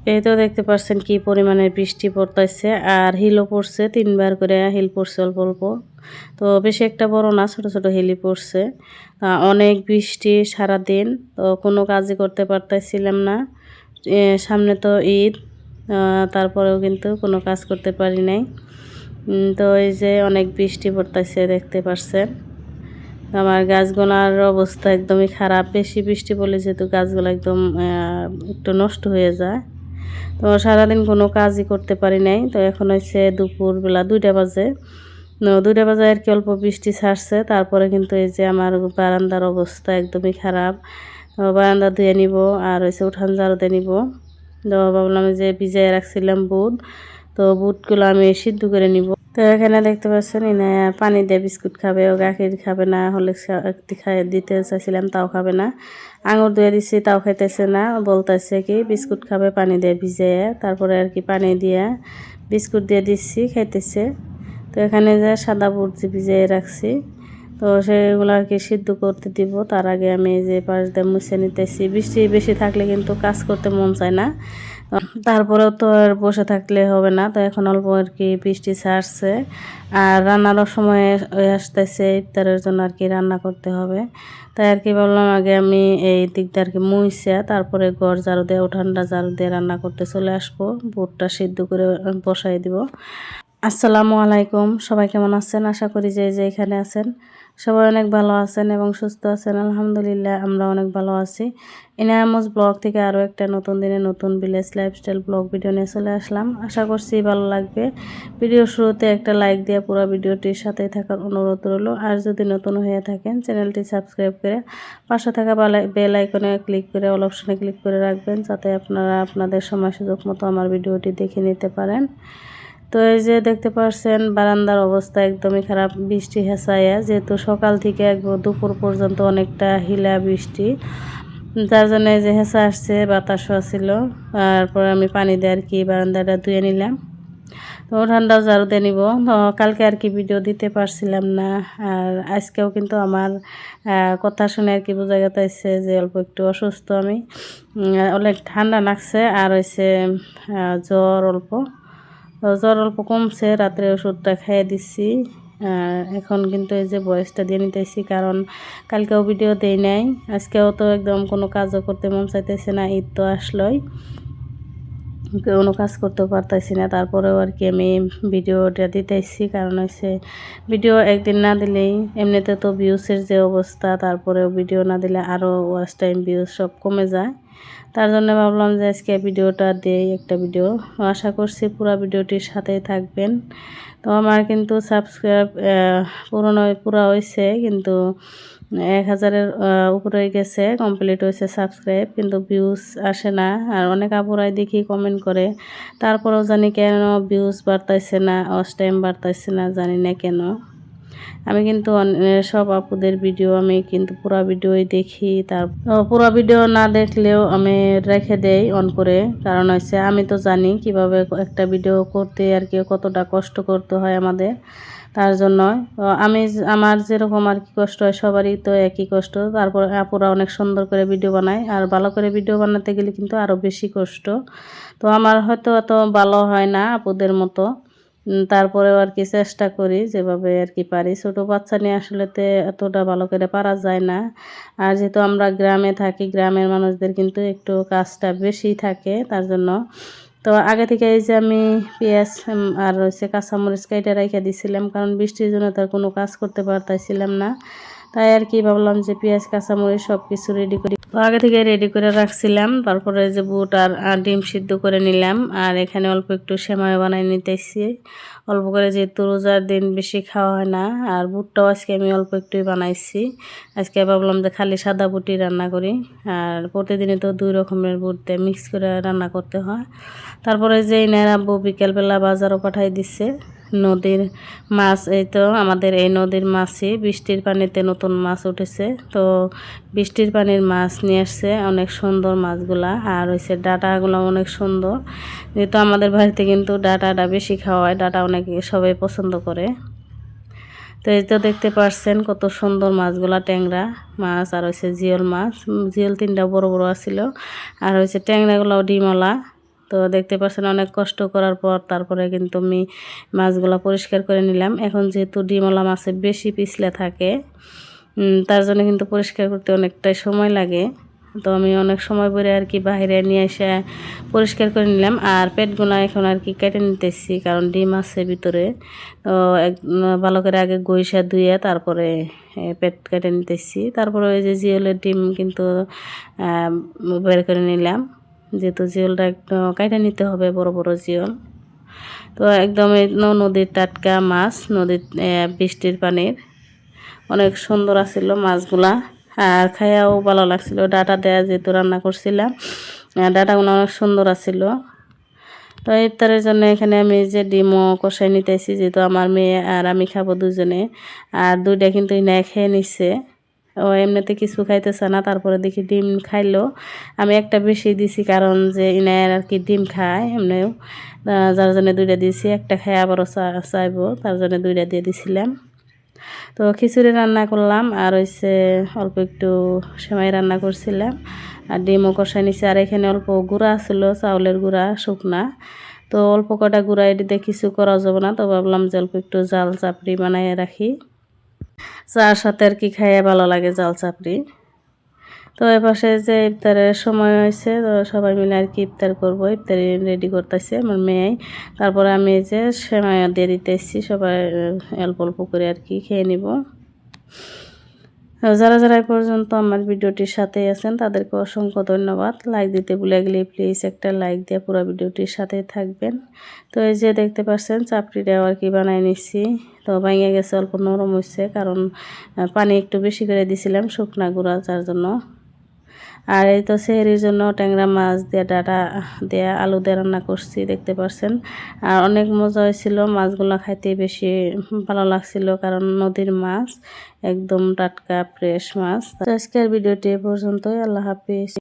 এই তো দেখতে পাচ্ছেন কি পরিমাণে বৃষ্টি পড়তেছে আর হিলও পড়ছে, 3বার করে হিল পড়ছে অল্প অল্প। তো বেশি একটা বড় না, ছোট ছোট হিলই পড়ছে। অনেক বৃষ্টি সারাদিন, তো কোনো কাজই করতে পারতেছিলাম না। সামনে তো ঈদ, তারপরেও কিন্তু কোনো কাজ করতে পারি নাই। তো এই যে অনেক বৃষ্টি পড়তেছে দেখতে পাচ্ছেন। আমার গাছগুলার অবস্থা একদমই খারাপ, বেশি বৃষ্টি পড়লে যেহেতু গাছগুলো একদম একটু নষ্ট হয়ে যায়। তো সারাদিন কোনো কাজই করতে পারি নাই। তো এখন হচ্ছে দুপুরবেলা 2টা বাজে। 2টা বাজে আর কি অল্প বৃষ্টি ছাড়ছে, তারপরে কিন্তু এই যে আমার বারান্দার অবস্থা একদমই খারাপ। বারান্দা ধুয়ে নিব আর হচ্ছে উঠান ঝাড়ু দিয়ে নিব। তো ভাবলাম যে ভিজাইয়ে রাখছিলাম বুট, তো বুটগুলো আমি সিদ্ধ করে নিব। তো এখানে দেখতে পাচ্ছেন ইনা পানি দিয়ে বিস্কুট খাবে, ও গাখির খাবে না, হলে দিতে চাইছিলাম তাও খাবে না। আঙুর দিয়ে দিচ্ছি তাও খাইতেছে না, বলতেছে কি বিস্কুট খাবে পানি দিয়ে ভিজে। তারপরে আর কি পানি দিয়ে বিস্কুট দিয়ে দিচ্ছি, খাইতেছে। তো এখানে যে সাদা বুট যে ভিজিয়ে রাখছি, তো সেগুলো আর কি সিদ্ধ করতে দিব। তার আগে আমি যে পাশ দিয়ে মুছে নিতেছি। বৃষ্টি বেশি থাকলে কিন্তু কাজ করতে মন চায় না, তারপরেও তো আর বসে থাকলে হবে না। তো এখন অল্প আর কি বৃষ্টি ছাড়ছে আর রান্নারও সময় আসতেছে, ইফতারের জন্য আর কি রান্না করতে হবে। তাই আর কি বললাম আগে আমি এই দিকটা আর কি মুইছে, তারপরে ঘর ঝাড়ু দিয়ে উঠানটা ঝাড়ু দিয়ে রান্না করতে চলে আসবো। বুটটা সিদ্ধ করে বসাই দিব। আসসালামু আলাইকুম, সবাই কেমন আছেন? আশা করি যে এখানে আছেন সবাই অনেক ভালো আছেন এবং সুস্থ আছেন। আলহামদুলিল্লাহ আমরা অনেক ভালো আছি। ইনায়ামস ব্লগ থেকে আরও একটা নতুন দিনে নতুন ভিলেজ লাইফস্টাইল ব্লগ ভিডিও নিয়ে চলে আসলাম। আশা করছি ভালো লাগবে। ভিডিও শুরুতে একটা লাইক দিয়ে পুরো ভিডিওটির সাথে থাকার অনুরোধ রইল। আর যদি নতুন হয়ে থাকেন চ্যানেলটি সাবস্ক্রাইব করে পাশে থাকা বেল আইকনে ক্লিক করে অল অপশনে ক্লিক করে রাখবেন, যাতে আপনারা আপনাদের সময় সুযোগ মতো আমার ভিডিওটি দেখে নিতে পারেন। তো এই যে দেখতে পাচ্ছেন বারান্দার অবস্থা একদমই খারাপ, বৃষ্টি হেঁচাইয়া, যেহেতু সকাল থেকে একবার দুপুর পর্যন্ত অনেকটা হিলা বৃষ্টি, যার জন্য এই যে হেঁচা আসছে, বাতাসও ছিল। তারপরে আমি পানি দিয়ে আর কি বারান্দাটা ধুয়ে নিলাম। তো ঠান্ডাও ঝাড়ু দিয়ে নিব। তো কালকে আর কি ভিডিও দিতে পারছিলাম না, আর আজকেও কিন্তু আমার কথা শুনে আর কি বোঝা গেছে যে অল্প একটু অসুস্থ আমি। অনেক ঠান্ডা লাগছে আর হয়েছে জ্বর অল্প। তো জ্বর অল্প কমছে, রাত্রে ওষুধটা খাইয়ে দিচ্ছি। এখন কিন্তু এই যে বয়সটা দিয়ে নিতেছি, কারণ কালকেও ভিডিও দেই নাই, আজকেও তো একদম কোনো কাজও করতে মন চাইতেছে না। ঈদ তো আসলোই, কোনো কাজ করতেও পারতেছি না। তারপরেও আর কি আমি ভিডিওটা দিতেছি, কারণ হচ্ছে ভিডিও একদিন না দিলেই এমনিতে তো ভিউসের যে অবস্থা, তারপরেও ভিডিও না দিলে আরও ওয়াচ টাইম ভিউজ সব কমে যায়। তার জন্য ভাবলাম যে আজকে ভিডিওটা দেই, একটা ভিডিও। আশা করছি পুরো ভিডিওটির সাথেই থাকবেন। তো আমার কিন্তু সাবস্ক্রাইব পুরো হয়েছে, কিন্তু 1000-এর উপরে গেছে, কমপ্লিট হয়েছে সাবস্ক্রাইব, কিন্তু ভিউজ আসে না। আর অনেক আপুরাই দেখি কমেন্ট করে, তারপরেও জানি কেন ভিউজ বাড়তেছে না, ওয়াচ টাইম বাড়তেছে না, জানি না কেন। আমি কিন্তু সব আপুদের ভিডিও আমি কিন্তু পুরো ভিডিওই দেখি। তার পুরো ভিডিও না দেখলেও আমি রেখে দেই অন করে, কারণ হচ্ছে আমি তো জানি কিভাবে একটা ভিডিও করতে আর কি কতটা কষ্ট করতে হয় আমাদের। তার জন্য আমি আমার যেরকম আর কি কষ্ট হয় সবারই তো একই কষ্ট। তারপর আপুরা অনেক সুন্দর করে ভিডিও বানায়, আর ভালো করে ভিডিও বানাতে গেলে কিন্তু আরও বেশি কষ্ট। তো আমার হয়তো এত ভালো হয় না আপুদের মতো, তারপরেও আর কি চেষ্টা করি যেভাবে আর কি পারি। ছোটো বাচ্চা নিয়ে আসলে এতটা ভালো করে পারা যায় না। আর যেহেতু আমরা গ্রামে থাকি, গ্রামের মানুষদের কিন্তু একটু কাজটা বেশি থাকে, তার জন্য। তো আগে থেকে এই যে আমি পেঁয়াজ আর হচ্ছে কাঁচামরিচ কেটে রেখে দিয়েছিলাম, কারণ বৃষ্টির জন্য তার কোনো কাজ করতে পারতেছিলাম না। তাই আর কি ভাবলাম যে পেঁয়াজ কাঁচামরিচ সব কিছু রেডি করি, তো আগে থেকে রেডি করে রাখছিলাম। তারপরে যে বুট আর ডিম সিদ্ধ করে নিলাম, আর এখানে অল্প একটু সেমাই বানাই নিতেছি অল্প করে, যেহেতু রোজার দিন বেশি খাওয়া হয় না। আর বুটটাও আজকে আমি অল্প একটুই বানাইছি। আজকে ভাবলাম যে খালি সাদা বুটই রান্না করি, আর প্রতিদিনই তো 2 রকমের বুট দিয়ে মিক্স করে রান্না করতে হয়। তারপরে যে ইনার আব্বু বিকেলবেলা বাজারও পাঠাই দিচ্ছে নদীর মাছ। এই তো আমাদের এই নদীর মাছই, বৃষ্টির পানিতে নতুন মাছ উঠেছে, তো বৃষ্টির পানির মাছ নিয়ে আসছে। অনেক সুন্দর মাছগুলা, আর হচ্ছে ডাটাগুলো অনেক সুন্দর, যেহেতু আমাদের বাড়িতে কিন্তু ডাটাটা বেশি খাওয়া হয়, ডাটা অনেক সবাই পছন্দ করে। তো এই তো দেখতে পাচ্ছেন কত সুন্দর মাছগুলা, ট্যাংরা মাছ আর হচ্ছে জিওল মাছ। জিওল 3টা বড় বড় আছিল, আর হচ্ছে ট্যাংরাগুলাও ডিমওয়ালা। তো দেখতে পাচ্ছেন অনেক কষ্ট করার পর তারপরে কিন্তু আমি মাছগুলো পরিষ্কার করে নিলাম। এখন যেহেতু ডিমওয়ালা মাছে বেশি পিছলে থাকে, তার জন্য কিন্তু পরিষ্কার করতে অনেকটাই সময় লাগে। তো আমি অনেক সময় পরে আর কি বাইরে নিয়ে এসে পরিষ্কার করে নিলাম। আর পেটগুলো এখন আর কি কেটে নিতেছি, কারণ ডিম আছে ভিতরে। তো ভালো করে আগে গইসা ধুয়ে তারপরে পেট কেটে নিতেছি। তারপরে ওই যে জিওলের ডিম কিন্তু বের করে নিলাম, যেহেতু জিওলটা একটু কেটে নিতে হবে, বড় বড় জিওল। তো একদম নদীর টাটকা মাছ, নদীর বৃষ্টির পানির, অনেক সুন্দর আছিল মাছগুলা। আর খাইয়াও ভালো লাগছিল, ডাটা দেয়া যেহেতু রান্না করছিলাম, ডাটাগুলো অনেক সুন্দর আছিল। তো ইফতারের জন্য এখানে আমি যে ডিমও কষাই নিতেছি, যেহেতু আমার মেয়ে আর আমি খাবো দুজনে। আর দুইটা কিন্তু ইনায় খেয়ে নিচ্ছে, ও এমনিতে কিছু খাইতেছে না। তারপরে দেখি ডিম খাইলো, আমি একটা বেশি দিছি, কারণ যে ইনায়ের আর কি ডিম খায় এমনিও, যার জন্য দুইটা দিয়েছি। একটা খাই আবারও চাইবো, তার জন্য দুইটা দিয়ে দিছিলাম। তো খিচুড়ি রান্না করলাম, আর হচ্ছে অল্প একটু সেমাই রান্না করছিলাম, আর ডিমও কষাই নিছি। আর এখানে অল্প গুঁড়া ছিল, চাউলের গুঁড়া শুকনা। তো অল্প কটা গুঁড়া এটিতে কিছু করা যাবে না, তো ভাবলাম যে অল্প একটু জাল চাপড়ি বানাইয়ে রাখি, চার সাথে আর কি খাইয়ে ভালো লাগে জাল চাপড়ি। তো এপাশে যে ইফতারের সময় হয়েছে, তো সবাই মিলে আর কি ইফতার করবো, ইফতারি রেডি করতেছে আমার মেয়ে। তারপরে আমি যে সেমাই দিয়ে দিতেছি, সবাই অল্প অল্প করে আর কি খেয়ে নিব। যারা যারা এই পর্যন্ত আমার ভিডিওটির সাথে আছেন তাদেরকে অসংখ্য ধন্যবাদ। লাইক দিতে ভুলে গেলে প্লিজ একটা লাইক দিয়ে পুরো ভিডিওটির সাথে থাকবেন। তো এই যে দেখতে পাচ্ছেন চাপড়িটাও আর কি বানাই নিচ্ছি। তো ভেঙে গেছে, অল্প নরম হয়েছে, কারণ পানি একটু বেশি করে দিছিলাম শুকনা গুঁড়া, যার জন্য। আর এই তো সেহরির জন্য ট্যাংরা মাছ দিয়ে ডাটা দিয়ে আলু দিয়ে রান্না করছি, দেখতে পাচ্ছেন। আর অনেক মজা হয়েছিল, মাছগুলো খাইতে বেশি ভালো লাগছিল, কারণ নদীর মাছ, একদম টাটকা ফ্রেশ মাছ। তো আজকের ভিডিওটি এ পর্যন্তই। আল্লাহ হাফিজ।